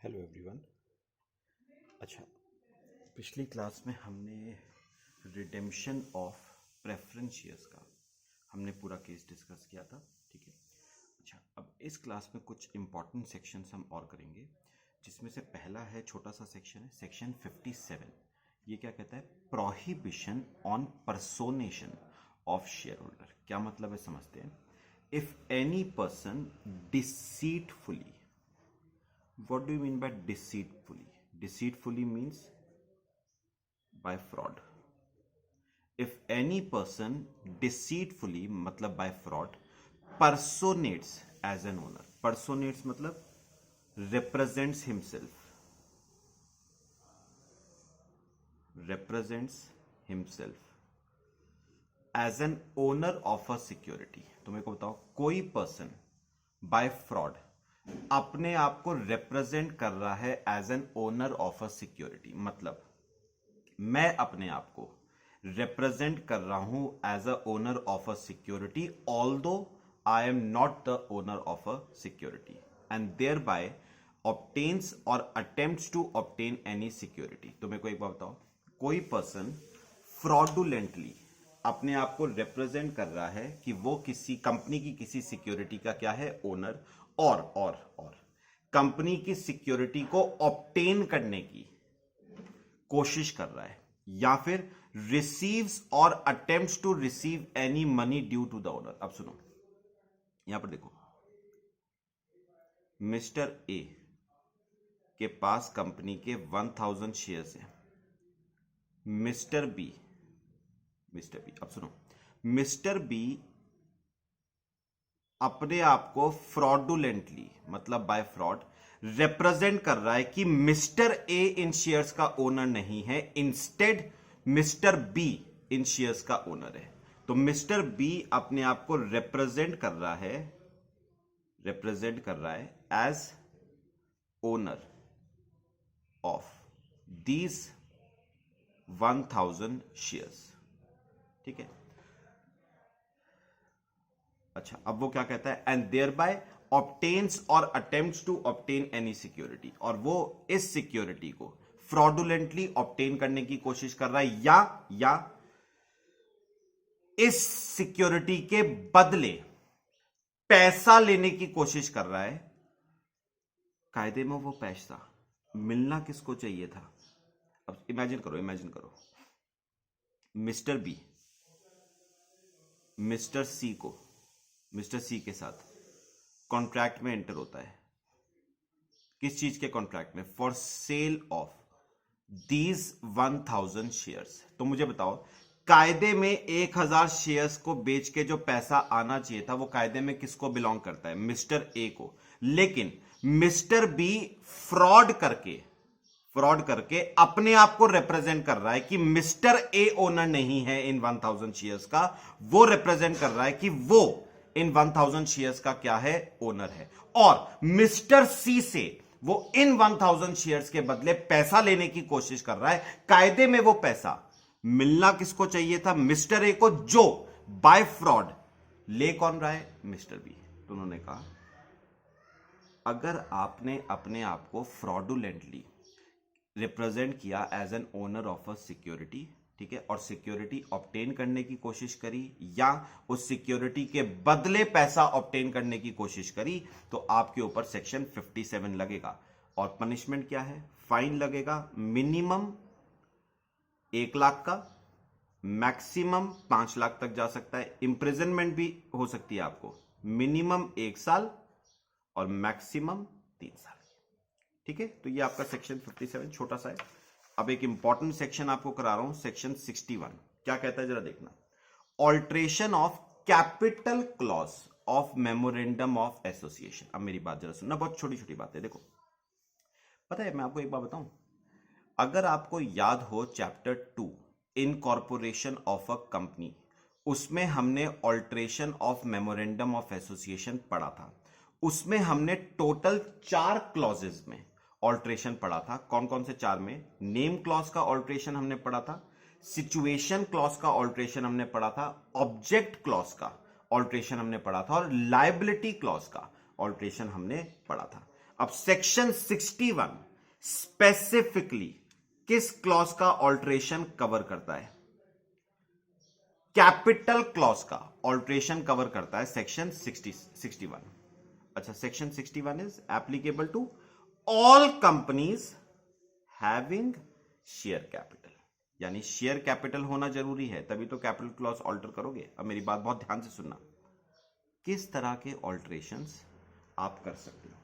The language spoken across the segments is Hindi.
Hello everyone. अच्छा, पिछली क्लास में हमने रिडेम्पशन ऑफ प्रेफरेंस शेयर्स का हमने पूरा केस डिस्कस किया था। ठीक है। अच्छा, अब इस क्लास में कुछ इंपॉर्टेंट सेक्शंस हम और करेंगे, जिसमें से पहला है, छोटा सा सेक्शन है, सेक्शन 57। ये क्या कहता है? Prohibition on personation of shareholder. क्या मतलब है समझते हैं। If any person deceitfully, what do you mean by deceitfully? Deceitfully means by fraud. If any person deceitfully मतलब by fraud personates as an owner. Personates मतलब represents himself. Represents himself as an owner of a security. तो मेरे को बताओ, कोई पर्सन बाय फ्रॉड अपने आप को रिप्रेजेंट कर रहा है as an owner of a security. मतलब मैं अपने आप को रिप्रेजेंट कर रहा हूं as a owner of a security, although I am not the owner of a security, and thereby obtains और attempts to obtain any security. तो मेरे को एक बात बताओ, कोई पर्सन फ्रॉडुलेंटली अपने आप को रिप्रेजेंट कर रहा है कि वो किसी कंपनी की किसी सिक्योरिटी का क्या है, ओनर, और कंपनी की सिक्योरिटी को ऑब्टेन करने की कोशिश कर रहा है, या फिर रिसीव्स और attempts to receive any money due to the owner. अब सुनो, यहां पर देखो, मिस्टर ए के पास कंपनी के 1000 शेयर्स हैं। मिस्टर बी, अब सुनो, मिस्टर बी अपने आप को फ्रॉडुलेंटली मतलब बाय फ्रॉड रिप्रेजेंट कर रहा है कि मिस्टर ए इन शेयर्स का ओनर नहीं है, instead mister be in shares का ओनर है। तो मिस्टर बी अपने आप को रिप्रेजेंट कर रहा है as owner of these 1000 shares. ठीक है। अच्छा, अब वो क्या कहता है, एंड देयर बाय ऑब्टेन्स और attempts to obtain any security, और वो इस सिक्योरिटी को फ्रॉडुलेंटली ऑब्टेन करने की कोशिश कर रहा है, या इस सिक्योरिटी के बदले पैसा लेने की कोशिश कर रहा है। कायदे में वो पैसा मिलना किसको चाहिए था? अब इमेजिन करो, मिस्टर बी मिस्टर सी के साथ कॉन्ट्रैक्ट में एंटर होता है। किस चीज के कॉन्ट्रैक्ट में? For sale of these 1000 shares. तो मुझे बताओ, कायदे में 1000 शेयर्स को बेच के जो पैसा आना चाहिए था, वो कायदे में किसको बिलोंग करता है? मिस्टर ए को। लेकिन मिस्टर बी फ्रॉड करके अपने आप को रिप्रेजेंट कर रहा है कि मिस्टर ए ओनर नहीं है इन 1000 शेयर्स का, वो रिप्रेजेंट कर रहा है कि वो इन 1000 शेयर्स का क्या है, ओनर है। और मिस्टर सी से वो इन 1000 शेयर्स के बदले पैसा लेने की कोशिश कर रहा है। कायदे में वो पैसा मिलना किसको चाहिए था? मिस्टर ए को, जो बाय फ्रॉड ले कौन रहा है? Mister B. तो उन्होंने कहा, अगर आपने अपने आप को फ्रॉडुलेंटली रिप्रेजेंट किया as an owner of a security, ठीक है, और सिक्योरिटी ऑब्टेन करने की कोशिश करी, या उस सिक्योरिटी के बदले पैसा ऑब्टेन करने की कोशिश करी, तो आपके ऊपर सेक्शन 57 लगेगा। और पनिशमेंट क्या है? फाइन लगेगा, मिनिमम 1 लाख का, मैक्सिमम 5 लाख तक जा सकता है। इंप्रिजनमेंट भी हो सकती है आपको, मिनिमम 1 साल और मैक्सिमम 3 साल। ठीक है। तो ये आपका सेक्शन 57 छोटा सा है। अब एक इंपॉर्टेंट सेक्शन आपको करा रहा हूं, सेक्शन 61। क्या कहता है जरा देखना। Alteration of capital clause of memorandum of association. अब मेरी बात जरा सुनना, बहुत छोटी छोटी बात है। देखो, पता है, मैं आपको एक बात बताऊं, अगर आपको याद हो chapter 2 incorporation of a company, उसमें हमने alteration of memorandum of association पढ़ा था। उसमें हमने टोटल 4 क्लॉजेज में ऑल्ट्रेशन पढ़ा था। कौन कौन से 4 में? नेम क्लॉज का ऑल्ट्रेशन हमने पढ़ा था, सिचुएशन क्लॉज का ऑल्ट्रेशन हमने पढ़ा था, ऑब्जेक्ट क्लॉज का ऑल्ट्रेशन हमने पढ़ा था, और लायबिलिटी क्लॉज का ऑल्ट्रेशन हमने पढ़ा था। अब सेक्शन 61 स्पेसिफिकली किस क्लॉज का ऑल्टरेशन कवर करता है? कैपिटल क्लॉज का ऑल्टरेशन कवर करता है सेक्शन 61। अच्छा, section 61 is applicable to all companies having share capital, यानी शेयर कैपिटल होना जरूरी है, तभी तो कैपिटल क्लॉज ऑल्टर करोगे। अब मेरी बात बहुत ध्यान से सुनना, किस तरह के ऑल्टरेशंस आप कर सकते हो,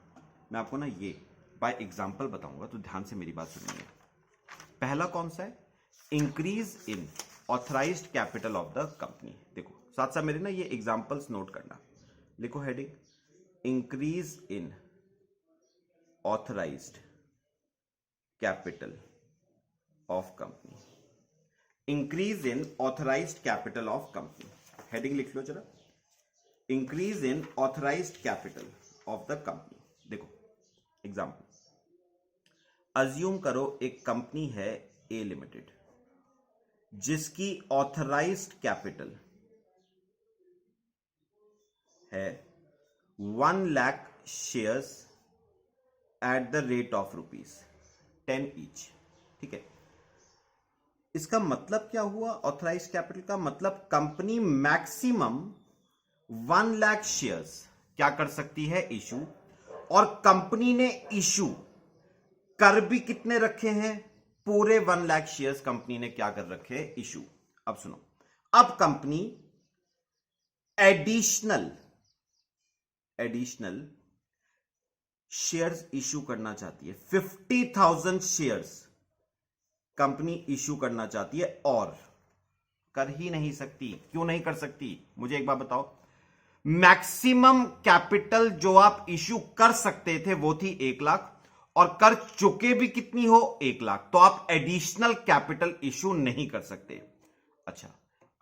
मैं आपको ना ये बाय एग्जांपल बताऊंगा, तो ध्यान से मेरी बात सुनिए। पहला कौन सा है? Increase in authorised capital of the company. देखो साथ साथ मेरे ना ये एग्जांपल्स नोट करना, लिखो heading, increase in authorised capital of company. Increase in authorised capital of company, heading लिख लो जरा, increase in authorised capital of the company. देखो एग्जांपल, अज्यूम करो एक कंपनी है ए लिमिटेड, जिसकी ऑथराइज्ड कैपिटल है 1 lakh shares at the rate of ₹10 each. ठीक है, इसका मतलब क्या हुआ? ऑथराइज्ड कैपिटल का मतलब कंपनी मैक्सिमम 1 लाख शेयर्स क्या कर सकती है? इशू। और कंपनी ने इशू कर भी कितने रखे हैं? पूरे 1 लाख शेयर्स कंपनी ने क्या कर रखे हैं? इशू। अब सुनो, अब कंपनी एडिशनल शेयर्स इशू करना चाहती है, 50,000 शेयर्स कंपनी इशू करना चाहती है, और कर ही नहीं सकती। क्यों नहीं कर सकती? मुझे एक बात बताओ। मैक्सिमम कैपिटल जो आप इशू कर सकते थे वो थी 1 लाख, और कर चुके भी कितनी हो? 1 लाख। तो आप एडिशनल कैपिटल इशू नहीं कर सकते। अच्छा,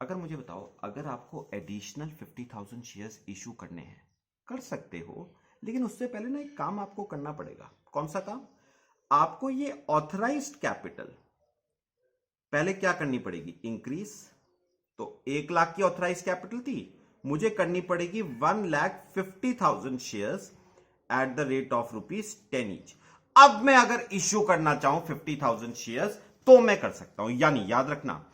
अगर मुझे बताओ, अगर आपको एडिशनल 50,000 शेयर्स इशू करने हैं, कर सकते हो, लेकिन उससे पहले ना एक काम आपको करना पड़ेगा। कौन सा काम? आपको ये ऑथराइज्ड कैपिटल पहले क्या करनी पड़ेगी? इंक्रीज। तो 1 लाख की ऑथराइज्ड कैपिटल थी, मुझे करनी पड़ेगी 1,50,000 shares at the rate of ₹10 each. अब मैं अगर इश्यू करना चाहूं 50,000 शेयर्स तो मैं कर सकता हूं, यानी याद रखना,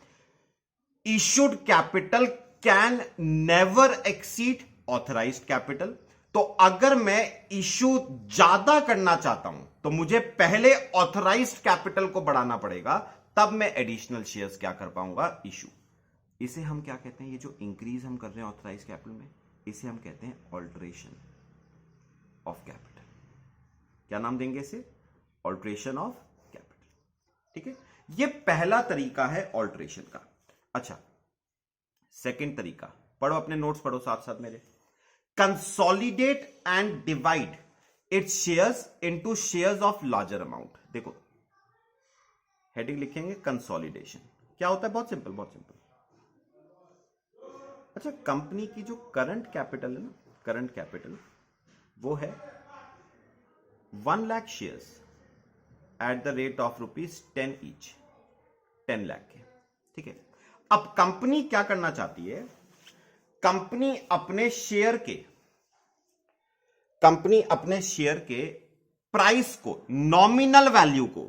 issued capital can never exceed authorised capital. तो अगर मैं इश्यू ज्यादा करना चाहता हूं तो मुझे पहले ऑथराइज्ड कैपिटल को बढ़ाना पड़ेगा, तब मैं एडिशनल शेयर्स क्या कर पाऊंगा? इशू। इसे हम क्या कहते हैं? ये जो इंक्रीज हम कर रहे हैं ऑथराइज कैपिटल में, इसे हम कहते हैं ऑल्टरेशन ऑफ कैपिटल। क्या नाम देंगे इसे? Alteration of capital. ठीक है, ये पहला तरीका है ऑल्टरेशन का। अच्छा, सेकंड तरीका पढ़ो, अपने नोट्स पढ़ो साथ साथ मेरे। Consolidate and divide it's shares into shares of larger amount. देखो हेडिंग लिखेंगे कंसोलिडेशन। क्या होता है? बहुत सिंपल, बहुत सिंपल। अच्छा, कंपनी की जो करंट कैपिटल है ना, करंट कैपिटल वो है 1 lakh shares at the rate of ₹10 each, 10 lakh के। ठीक है, अब कंपनी क्या करना चाहती है? कंपनी अपने शेयर के प्राइस को, नॉमिनल वैल्यू को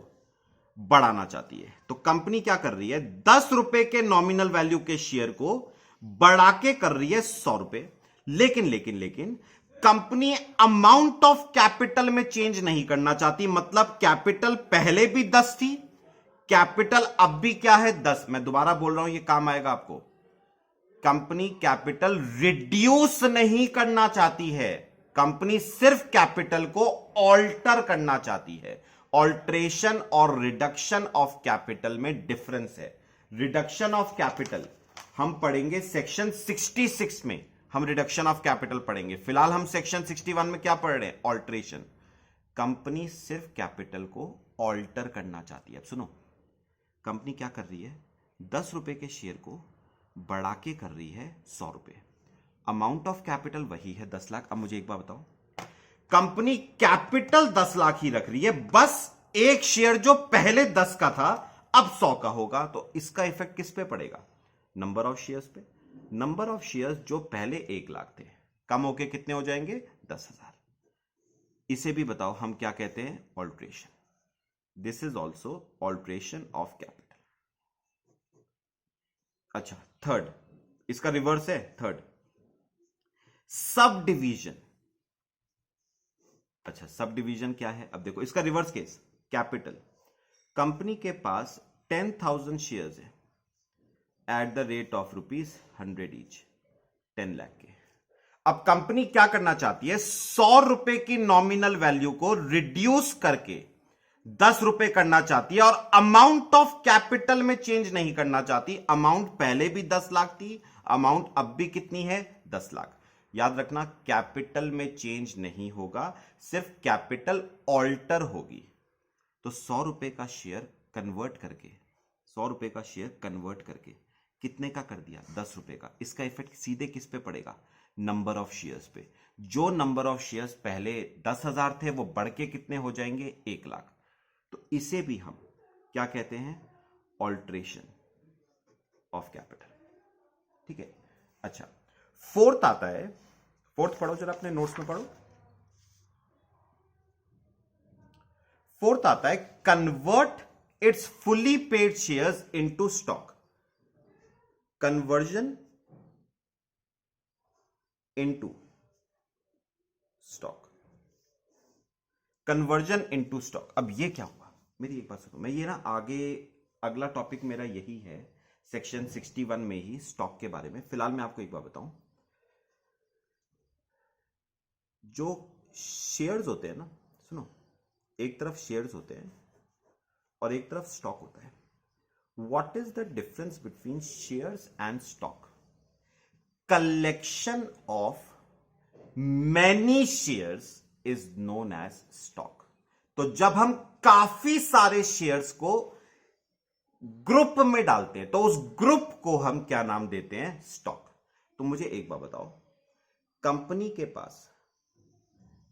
बढ़ाना चाहती है। तो कंपनी क्या कर रही है? 10 रुपए के नॉमिनल वैल्यू के शेयर को बढ़ा के कर रही है 100 रुपए। लेकिन कंपनी अमाउंट ऑफ कैपिटल में चेंज नहीं करना चाहती। मतलब कैपिटल पहले भी 10 थी, कैपिटल अब भी क्या है? 10। मैं दोबारा बोल रहा हूं, ये काम आएगा आपको। कंपनी कैपिटल रिड्यूस नहीं करना चाहती है, कंपनी सिर्फ कैपिटल को ऑल्टर करना चाहती है। ऑल्ट्रेशन और रिडक्शन ऑफ कैपिटल में डिफरेंस है। रिडक्शन ऑफ कैपिटल हम पढ़ेंगे सेक्शन 66 में, हम रिडक्शन ऑफ कैपिटल पढ़ेंगे। फिलहाल हम सेक्शन 61 में क्या पढ़ रहे हैं? ऑल्ट्रेशन। कंपनी सिर्फ कैपिटल को ऑल्टर करना चाहती है। अब सुनो, कंपनी क्या कर रही है? 10 रुपए के शेयर को बढ़ा के कर रही है 100 रुपए। अमाउंट ऑफ कैपिटल वही है 10 लाख। अब मुझे एक बात बताओ, कंपनी कैपिटल 10 लाख ही रख रही है, बस एक शेयर जो पहले 10 का था अब 100 का होगा। तो इसका इफेक्ट किस पे पड़ेगा? नंबर ऑफ शेयर्स पे। नंबर ऑफ शेयर्स जो पहले 1 लाख थे, कम होके कितने हो जाएंगे? 10,000। इसे भी बताओ हम क्या कहते हैं, alteration. This is also alteration of capital. अच्छा, थर्ड, इसका रिवर्स है थर्ड, सब डिवीजन। अच्छा, सब डिवीजन क्या है, अब देखो इसका रिवर्स केस, कैपिटल। कंपनी के पास 10,000 शेयर्स है at the rate of ₹100 each, 10 lakh के। अब कंपनी क्या करना चाहती है, 100 रुपए की नॉमिनल वैल्यू को रिड्यूस करके 10 रुपए करना चाहती है, और अमाउंट ऑफ कैपिटल में चेंज नहीं करना चाहती। अमाउंट पहले भी 10 लाख थी, अमाउंट अब भी कितनी है, 10 लाख। याद रखना, कैपिटल में चेंज नहीं होगा, सिर्फ कैपिटल ऑल्टर होगी। तो 100 रुपए का शेयर कन्वर्ट करके, 100 रुपए का शेयर कन्वर्ट करके कितने का कर दिया, 10 रुपए का। इसका इफेक्ट सीधे किस पे पड़ेगा, नंबर ऑफ शेयर्स पे। जो नंबर ऑफ शेयर्स पहले 10,000 थे वो बढ़ के कितने हो जाएंगे, 1 लाख। तो इसे भी हम क्या कहते हैं, ऑल्ट्रेशन ऑफ कैपिटल। ठीक है। अच्छा, फोर्थ आता है, फोर्थ पढ़ो जरा, अपने नोट्स में पढ़ो। फोर्थ आता है, convert it's fully paid shares into stock. Conversion into stock, conversion into stock. अब ये क्या हुआ, मेरी एक बात सुनो, मैं ये ना आगे अगला टॉपिक मेरा यही है सेक्शन 61 में ही, स्टॉक के बारे में। फिलहाल मैं आपको एक बात बताऊं, जो शेयर्स होते हैं ना, सुनो, एक तरफ शेयर्स होते हैं और एक तरफ स्टॉक होता है। What is the difference between shares and stock? Collection of many shares is known as stock. तो जब हम काफी सारे शेयर्स को ग्रुप में डालते हैं तो उस ग्रुप को हम क्या नाम देते हैं, स्टॉक। तो मुझे एक बात बताओ, कंपनी के पास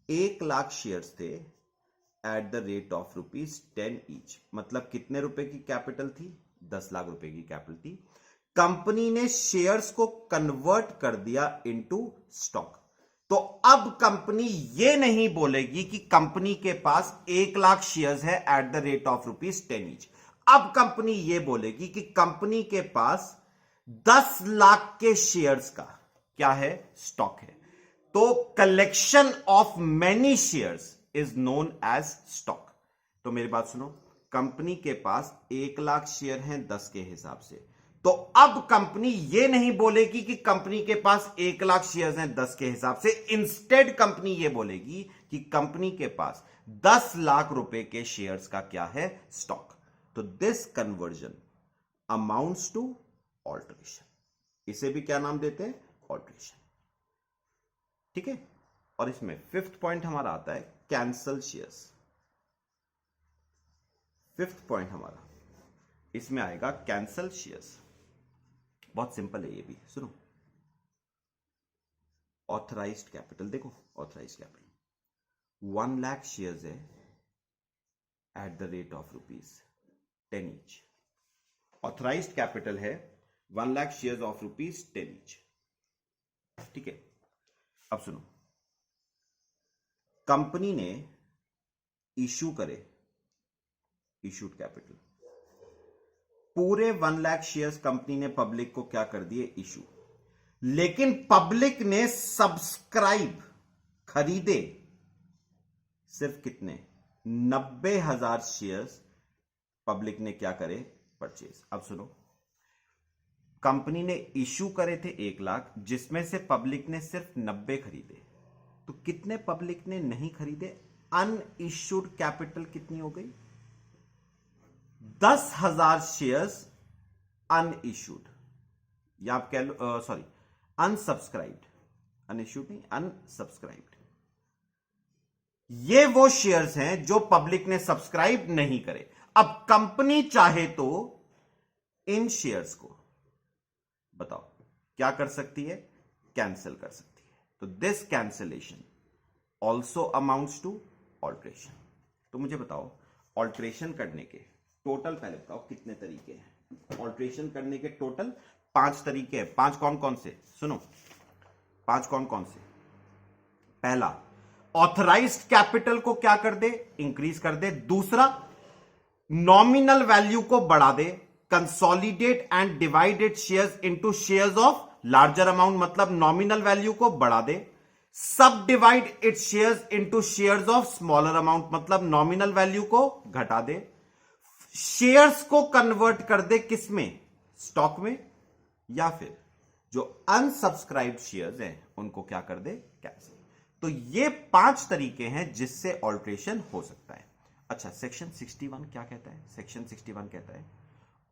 1 लाख शेयर्स थे at the rate of ₹10 each, मतलब कितने रुपए की कैपिटल थी, 10 लाख रुपए की कैपिटल थी। कंपनी ने शेयर्स को कन्वर्ट कर दिया इनटू स्टॉक। तो अब कंपनी ये नहीं बोलेगी कि कंपनी के पास 1 लाख शेयर्स है at the rate of ₹10 each. अब कंपनी ये बोलेगी कि कंपनी के पास 10 लाख के शेयर्स का क्या है, स्टॉक है। तो collection of many shares is known as stock. तो मेरी बात सुनो, कंपनी के पास 1 लाख शेयर हैं 10 के हिसाब से। तो अब कंपनी ये नहीं बोलेगी कि कंपनी के पास 1 लाख शेयर्स हैं 10 के हिसाब से। इंस्टेड कंपनी ये बोलेगी कि कंपनी के पास 10 लाख रुपए के शेयर्स का क्या है, स्टॉक। तो this conversion amounts to alteration. इसे भी क्या नाम देते हैं, ऑल्ट्रेशन। ठीक है। और इसमें फिफ्थ पॉइंट हमारा आता है, कैंसल शेयर्स। फिफ्थ पॉइंट हमारा इसमें आएगा, कैंसल शेयर्स। बहुत सिंपल है ये भी, सुनो। ऑथराइज्ड कैपिटल देखो, ऑथराइज्ड कैपिटल 1 लाख शेयर्स है at the rate of ₹10 each. Authorised capital है 1 लाख शेयर्स ऑफ ₹10 ईच। ठीक है। अब सुनो, कंपनी ने इशू करे, इशूड कैपिटल, पूरे 1 लाख शेयर्स कंपनी ने पब्लिक को क्या कर दिए, इशू। लेकिन पब्लिक ने सब्सक्राइब, खरीदे सिर्फ कितने, 90,000 शेयर्स पब्लिक ने क्या करे, परचेज। अब सुनो, कंपनी ने इशू करे थे 1 लाख, जिसमें से पब्लिक ने सिर्फ 90 खरीदे। तो कितने पब्लिक ने नहीं खरीदे, अनइश्यूड कैपिटल कितनी हो गई, 10,000 शेयर्स अनइश्यूड, या आप कह लो, सॉरी, अनसब्सक्राइब्ड, अनइश्यूड नहीं, अनसब्सक्राइब्ड। ये वो शेयर्स हैं जो पब्लिक ने सब्सक्राइब नहीं करे। अब कंपनी चाहे तो इन शेयर्स को, बताओ क्या कर सकती है, कैंसिल कर सकती है। तो this cancellation also amounts to alteration. तो मुझे बताओ, ऑल्ट्रेशन करने के टोटल, पहले बताओ कितने तरीके हैं। ऑल्ट्रेशन करने के टोटल 5 तरीके हैं। 5 कौन कौन से, सुनो, 5 कौन कौन से। पहला, ऑथराइज्ड कैपिटल को क्या कर दे, इंक्रीज कर दे। दूसरा, नॉमिनल वैल्यू को बढ़ा दे, consolidate and divide it shares into shares of larger amount, मतलब नॉमिनल वैल्यू को बढ़ा दे, subdivide it shares into shares of smaller amount, मतलब नॉमिनल वैल्यू को घटा दे, शेयर्स को कन्वर्ट कर दे किसमें, स्टॉक में, या फिर जो अनसब्सक्राइब्ड शेयर्स हैं उनको क्या कर दे, कैंसिल। तो ये 5 तरीके हैं जिससे ऑल्ट्रेशन हो सकता है। अच्छा, सेक्शन 61 क्या कहता है? सेक्शन 61 कहता है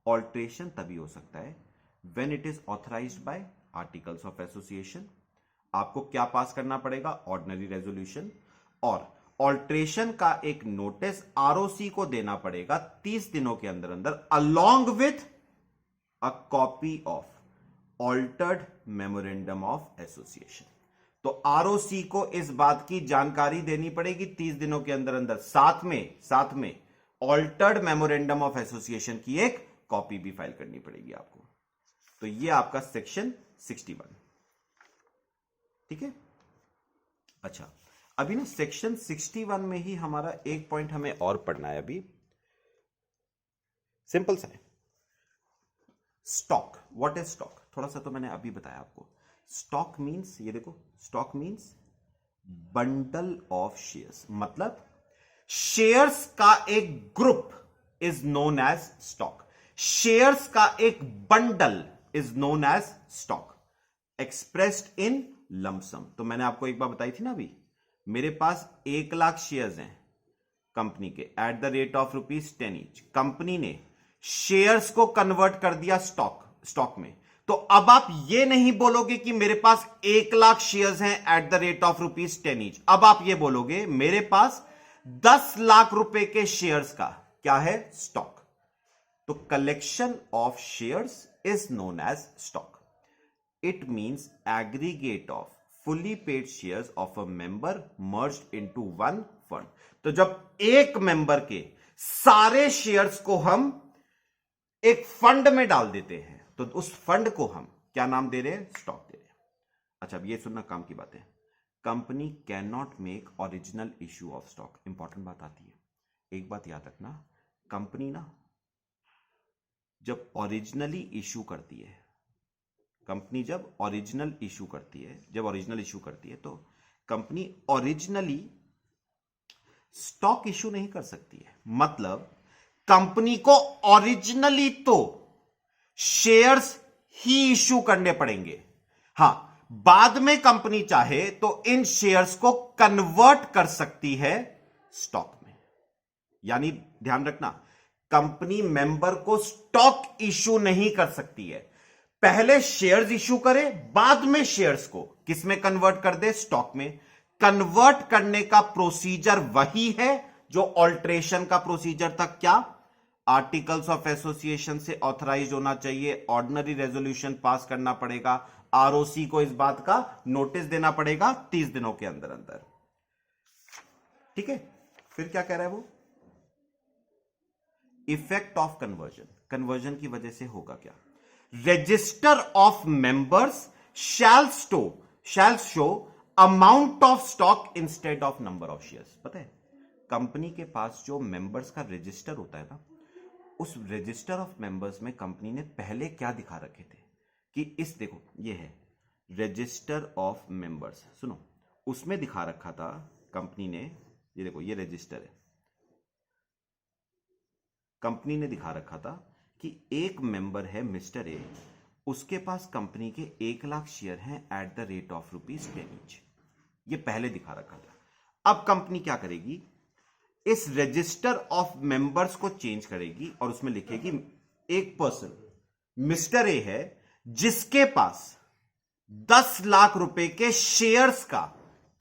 ऑल्ट्रेशन तभी हो सकता है when it is authorised bye articles of association. आपको क्या पास करना पड़ेगा, ऑर्डिनरी रेजोल्यूशन, और ऑल्ट्रेशन का एक नोटिस आरओसी को देना पड़ेगा 30 दिनों के अंदर अंदर, along with a copy of altered memorandum of association. तो आरओसी को इस बात की जानकारी देनी पड़ेगी 30 दिनों के अंदर अंदर, साथ में ऑल्टर्ड मेमोरेंडम ऑफ एसोसिएशन की एक कॉपी भी फाइल करनी पड़ेगी आपको। तो ये आपका सेक्शन 61, ठीक है। अच्छा, अभी ना सेक्शन 61 में ही हमारा एक पॉइंट हमें और पढ़ना है। अभी सिंपल सा है, स्टॉक। What is stock? थोड़ा सा तो मैंने अभी बताया आपको। स्टॉक मींस, ये देखो, stock means bundle of shares, मतलब शेयर्स का एक group is known as stock. Shares का एक bundle is known as stock, expressed in lump sum. तो मैंने आपको एक बार बताई थी ना, अभी मेरे पास 1 लाख शेयर्स हैं कंपनी के at the rate of ₹10 each. Company ने शेयर्स को कन्वर्ट कर दिया स्टॉक में। तो अब आप ये नहीं बोलोगे कि मेरे पास 1 लाख शेयर्स हैं at the rate of ₹10 each. अब आप ये बोलोगे मेरे पास 10 लाख रुपए के शेयर्स का क्या है, स्टॉक। तो collection of shares is known as stock. It means aggregate of fully paid shares of a member merged into one fund। तो जब एक मेंबर के सारे शेयर्स को हम एक फंड में डाल देते हैं तो उस फंड को हम क्या नाम दे रहे हैं, स्टॉक दे रहे हैं। अच्छा, अब ये सुनना काम की बात है। Company can not make original issue of stock. Important बात आती है, एक बात याद रखना, कंपनी ना जब ओरिजिनली इश्यू करती है, कंपनी जब ओरिजिनल इशू करती है तो कंपनी ओरिजिनली स्टॉक इशू नहीं कर सकती है। मतलब कंपनी को ओरिजिनली तो शेयर्स ही इशू करने पड़ेंगे। हां, बाद में कंपनी चाहे तो इन शेयर्स को कन्वर्ट कर सकती है स्टॉक में। यानी ध्यान रखना, कंपनी मेंबर को स्टॉक इशू नहीं कर सकती है। पहले शेयर्स इशू करे, बाद में शेयर्स को किसमें कन्वर्ट कर दे, स्टॉक में। कन्वर्ट करने का प्रोसीजर वही है जो ऑल्ट्रेशन का प्रोसीजर था। क्या? आर्टिकल्स ऑफ एसोसिएशन से ऑथराइज होना चाहिए, ऑर्डिनरी रेजोल्यूशन पास करना पड़ेगा, आरओसी को इस बात का नोटिस देना पड़ेगा 30 दिनों के अंदर अंदर, ठीक है। फिर क्या कह रहा है वो, इफेक्ट ऑफ कन्वर्जन की वजह से होगा क्या, register of members shall show amount of stock instead of number of shares. पता है, कंपनी के पास जो मेंबर्स का रजिस्टर होता है ना, उस रजिस्टर ऑफ मेंबर्स में कंपनी ने पहले क्या दिखा रखे थे कि इस देखो, ये है रजिस्टर ऑफ मेंबर्स, सुनो, उसमें दिखा रखा था कंपनी ने, ये देखो ये रजिस्टर है, कंपनी ने दिखा रखा था कि एक मेंबर है मिस्टर ए, उसके पास कंपनी के 1 लाख शेयर हैं at the rate of ₹10 each. ये पहले दिखा रखा था। अब कंपनी क्या करेगी, इस रजिस्टर ऑफ मेंबर्स को चेंज करेगी और उसमें लिखेगी एक पर्सन मिस्टर ए है जिसके पास 10 लाख रुपए के शेयर्स का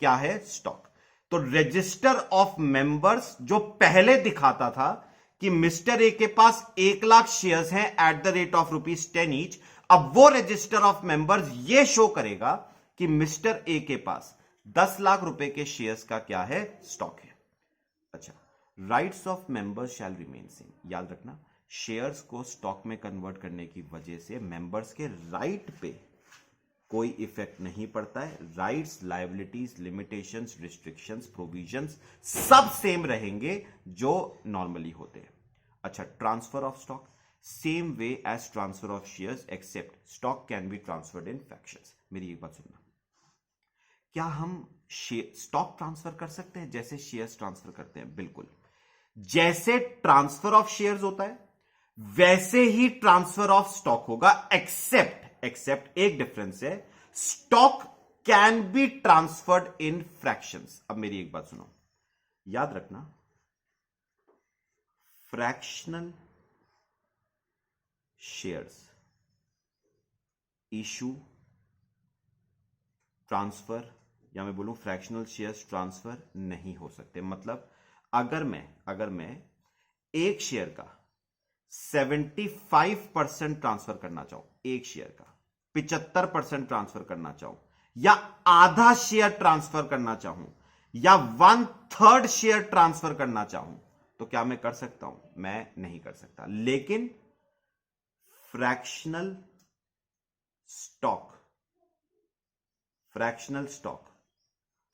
क्या है, स्टॉक। तो रजिस्टर ऑफ मेंबर्स जो पहले दिखाता था कि मिस्टर ए के पास 1 लाख शेयर्स हैं at the rate of ₹10 each, अब वो रजिस्टर ऑफ मेंबर्स ये शो करेगा कि मिस्टर ए के पास 10 लाख रुपए के शेयर्स का क्या है, स्टॉक है। अच्छा, rights of members shall remain same. याद रखना, शेयर्स को स्टॉक में कन्वर्ट करने की वजह से मेंबर्स के राइट पे कोई इफेक्ट नहीं पड़ता है। Rights, liabilities, limitations, restrictions, provisions सब सेम रहेंगे जो नॉर्मली होते हैं। अच्छा, transfer of stock, same way as transfer of shares except stock can be transferred in fractions. मेरी एक बात सुनना, क्या हम स्टॉक ट्रांसफर कर सकते हैं जैसे शेयर्स ट्रांसफर करते हैं? बिल्कुल। जैसे ट्रांसफर ऑफ शेयर्स होता है वैसे ही ट्रांसफर ऑफ स्टॉक होगा, एक्सेप्ट एक डिफरेंस है, stock can be transferred in fractions. अब मेरी एक बात सुनो, याद रखना, फ्रैक्शनल शेयर्स इशू, ट्रांसफर, या मैं बोलूं फ्रैक्शनल शेयर्स ट्रांसफर नहीं हो सकते। मतलब अगर मैं एक शेयर का 75% ट्रांसफर करना चाहूं, एक शेयर का 75% ट्रांसफर करना चाहूं, या आधा शेयर ट्रांसफर करना चाहूं, या 1/3 शेयर ट्रांसफर करना चाहूं, तो क्या मैं कर सकता हूं? मैं नहीं कर सकता। लेकिन फ्रैक्शनल स्टॉक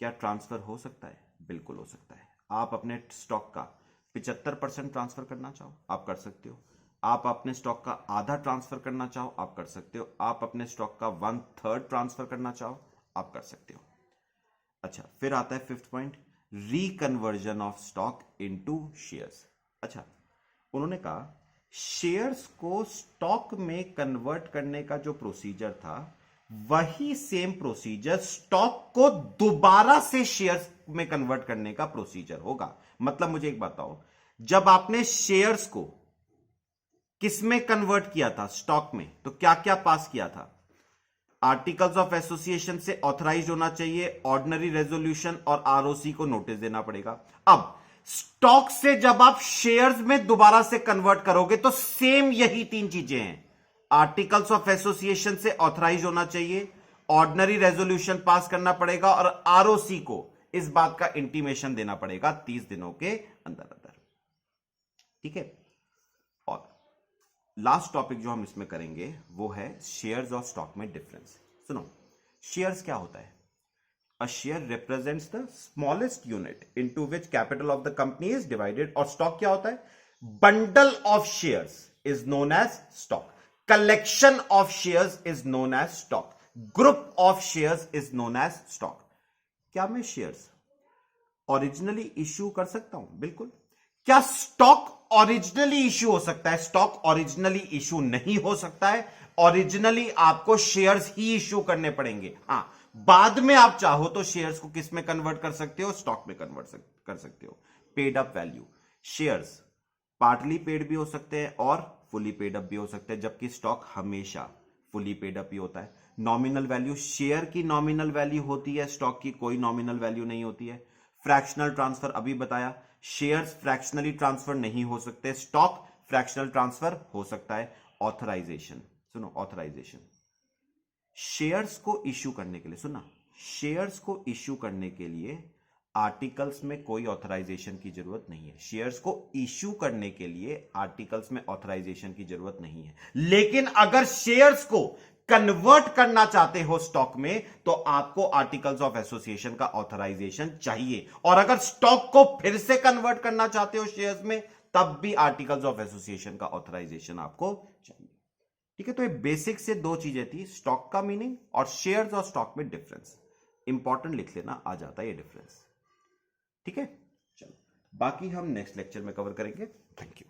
क्या ट्रांसफर हो सकता है? बिल्कुल हो सकता है। आप अपने स्टॉक का 75% ट्रांसफर करना चाहो, आप कर सकते हो। आप अपने स्टॉक का आधा ट्रांसफर करना चाहो, आप कर सकते हो। आप अपने स्टॉक का 1/3 ट्रांसफर करना चाहो, आप कर सकते हो। अच्छा, फिर आता है 5th point, reconversion of stock into shares. अच्छा, उन्होंने कहा शेयर्स को स्टॉक में कन्वर्ट करने का जो प्रोसीजर था वही सेम प्रोसीजर स्टॉक को दोबारा से शेयर्स में कन्वर्ट करने का प्रोसीजर होगा। मतलब मुझे एक बताओ, जब आपने शेयर्स को किस में कन्वर्ट किया था? स्टॉक में, तो क्या क्या पास किया था? आर्टिकल्स ऑफ एसोसिएशन से ऑथराइज होना चाहिए, ऑर्डिनरी रेजोल्यूशन और आरओसी को नोटिस देना पड़ेगा। अब स्टॉक से जब आप शेयर्स में दोबारा से कन्वर्ट करोगे तो सेम यही 3 चीजें हैं। आर्टिकल्स ऑफ एसोसिएशन से ऑथराइज होना चाहिए, ऑर्डिनरी रेजोल्यूशन पास करना पड़ेगा और आरओसी को इस बात का इंटीमेशन देना पड़ेगा 30 दिनों के अंदर अंदर। ठीक है, और लास्ट टॉपिक जो हम इसमें करेंगे वो है शेयर्स और स्टॉक में डिफरेंस। सुनो, शेयर्स क्या होता है? A share represents the smallest unit into which capital of the company is divided. और stock क्या होता है? Bundle of shares is known as stock. Collection of shares is known as stock. Group of shares is known as stock. क्या मैं shares ओरिजिनली इश्यू कर सकता हूं? बिल्कुल। क्या स्टॉक ओरिजिनली इश्यू हो सकता है? स्टॉक ओरिजिनली इश्यू नहीं हो सकता है। ओरिजिनली आपको शेयर्स ही इश्यू करने पड़ेंगे। हां, बाद में आप चाहो तो शेयर्स को किस में कन्वर्ट कर सकते हो? स्टॉक में कन्वर्ट कर सकते हो। Paid up value, shares partly paid भी हो सकते हैं और फुली पेड अप भी हो सकते हैं, जबकि स्टॉक हमेशा फुली पेड अप ही होता है। नॉमिनल वैल्यू, शेयर की नॉमिनल वैल्यू होती है, स्टॉक की कोई नॉमिनल वैल्यू नहीं होती है। फ्रैक्शनल ट्रांसफर अभी बताया, शेयर्स फ्रैक्शनली ट्रांसफर नहीं हो सकते, स्टॉक फ्रैक्शनल ट्रांसफर हो सकता है। ऑथराइजेशन, सुनो, ऑथराइजेशन शेयर्स को इश्यू करने के लिए, सुना, शेयर्स को इश्यू करने के लिए आर्टिकल्स में कोई ऑथराइजेशन की जरूरत नहीं है। शेयर्स को इश्यू करने के लिए आर्टिकल्स में ऑथराइजेशन की जरूरत नहीं है। लेकिन अगर शेयर्स को कन्वर्ट करना चाहते हो स्टॉक में तो आपको आर्टिकल्स ऑफ एसोसिएशन का ऑथराइजेशन चाहिए। और अगर स्टॉक को फिर से कन्वर्ट करना चाहते हो शेयर्स में, तब भी आर्टिकल्स ऑफ एसोसिएशन का ऑथराइजेशन आपको चाहिए। ठीक है, तो ये बेसिक से 2 चीजें थी, स्टॉक का मीनिंग और शेयर्स और स्टॉक में डिफरेंस। इंपॉर्टेंट लिख लेना, आ जाता है ये डिफरेंस। ठीक है, चलो बाकी हम नेक्स्ट लेक्चर में कवर करेंगे। Thank you.